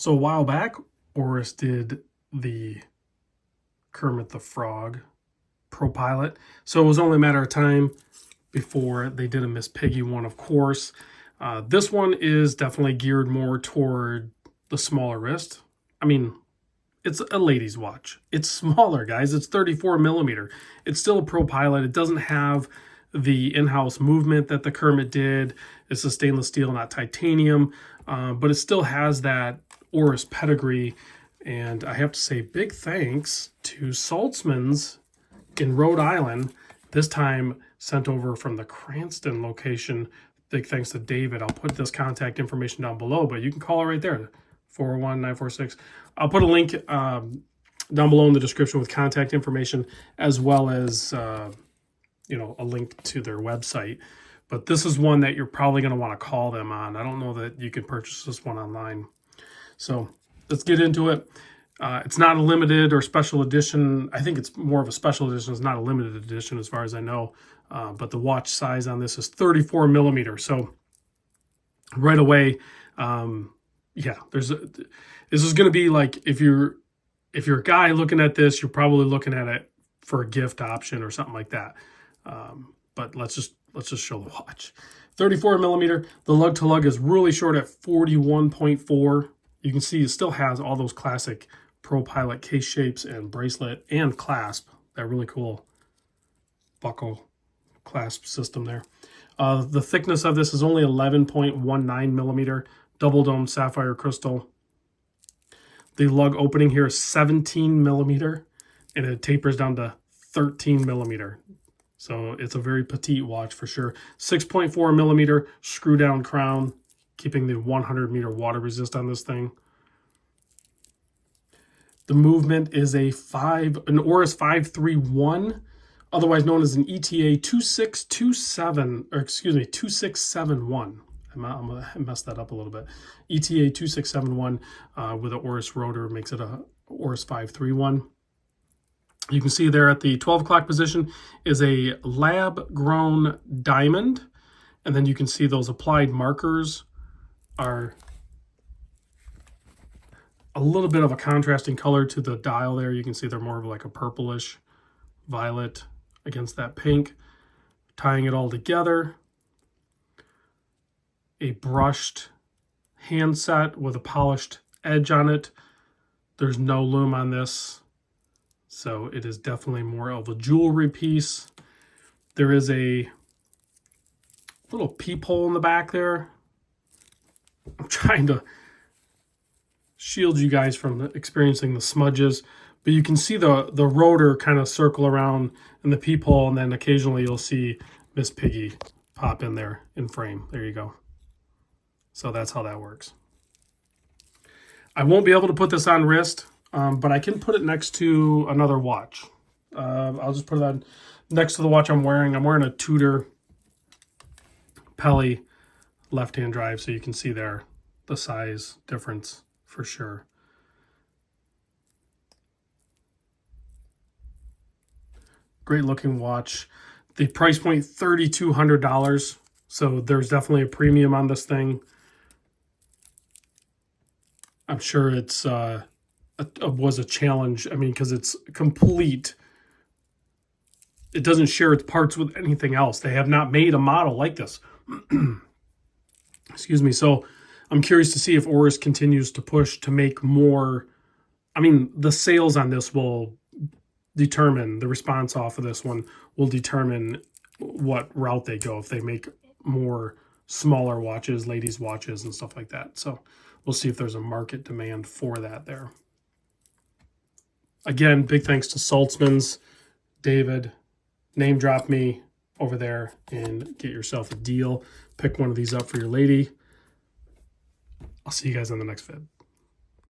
So a while back, Oris did the Kermit the Frog Pro Pilot. So it was only a matter of time before they did a Miss Piggy one, of course. This one is definitely geared more toward the smaller wrist. I mean, it's a lady's watch. It's smaller, guys. It's 34 millimeter. It's still a Pro Pilot. It doesn't have the in-house movement that the Kermit did. It's a stainless steel, not titanium, but it still has that Oris pedigree. And I have to say big thanks to Saltzmans in Rhode Island, this time sent over from the Cranston location. Big thanks to David. I'll put this contact information down below, but you can call it right there, 401-946. I'll put a link down below in the description with contact information, as well as a link to their website. But this is one that you're probably going to want to call them on. I don't know that you can purchase this one online. So let's get into it. It's not a limited or special edition. I think it's more of a special edition. It's not a limited edition as far as I know. But the watch size on this is 34 millimeter. So right away, yeah, this is going to be like, if you're a guy looking at this, you're probably looking at it for a gift option or something like that. But let's just show the watch. 34 millimeter. The lug to lug is really short at 41.4. You can see it still has all those classic Pro Pilot case shapes and bracelet and clasp. That really cool buckle clasp system there. The thickness of this is only 11.19 millimeter. Double dome sapphire crystal. The lug opening here is 17 millimeter, and it tapers down to 13 millimeter. So it's a very petite watch for sure. 6.4 millimeter screw down crown, keeping the 100 meter water resist on this thing. The movement is an Oris 531, otherwise known as an ETA 2627, or excuse me, 2671. I messed that up a little bit. ETA 2671 with an Oris rotor makes it a Oris 531. You can see there at the 12 o'clock position is a lab-grown diamond. And then you can see those applied markers are a little bit of a contrasting color to the dial there. You can see they're more of like a purplish violet against that pink. Tying it all together. A brushed handset with a polished edge on it. There's no lume on this, so it is definitely more of a jewelry piece. There is a little peephole in the back there. I'm trying to shield you guys from experiencing the smudges, but you can see the rotor kind of circle around in the peephole, and then occasionally you'll see Miss Piggy pop in there in frame. There you go. So that's how that works. I won't be able to put this on wrist, but I can put it next to another watch. I'll just put it on next to the watch I'm wearing. I'm wearing a Tudor Pelly left-hand drive, so you can see there the size difference for sure. Great looking watch. The price point, $3,200. So there's definitely a premium on this thing. I'm sure it's was a challenge. I mean, because it's complete. It doesn't share its parts with anything else. They have not made a model like this. Excuse me. So I'm curious to see if Oris continues to push to make more. I mean, the sales on this will determine, the response off of this one will determine what route they go, if they make more smaller watches, ladies' watches, and stuff like that. So we'll see if there's a market demand for that there. Again, big thanks to Saltzmans. David, name drop me over there and get yourself a deal. Pick one of these up for your lady. I'll see you guys on the next vid.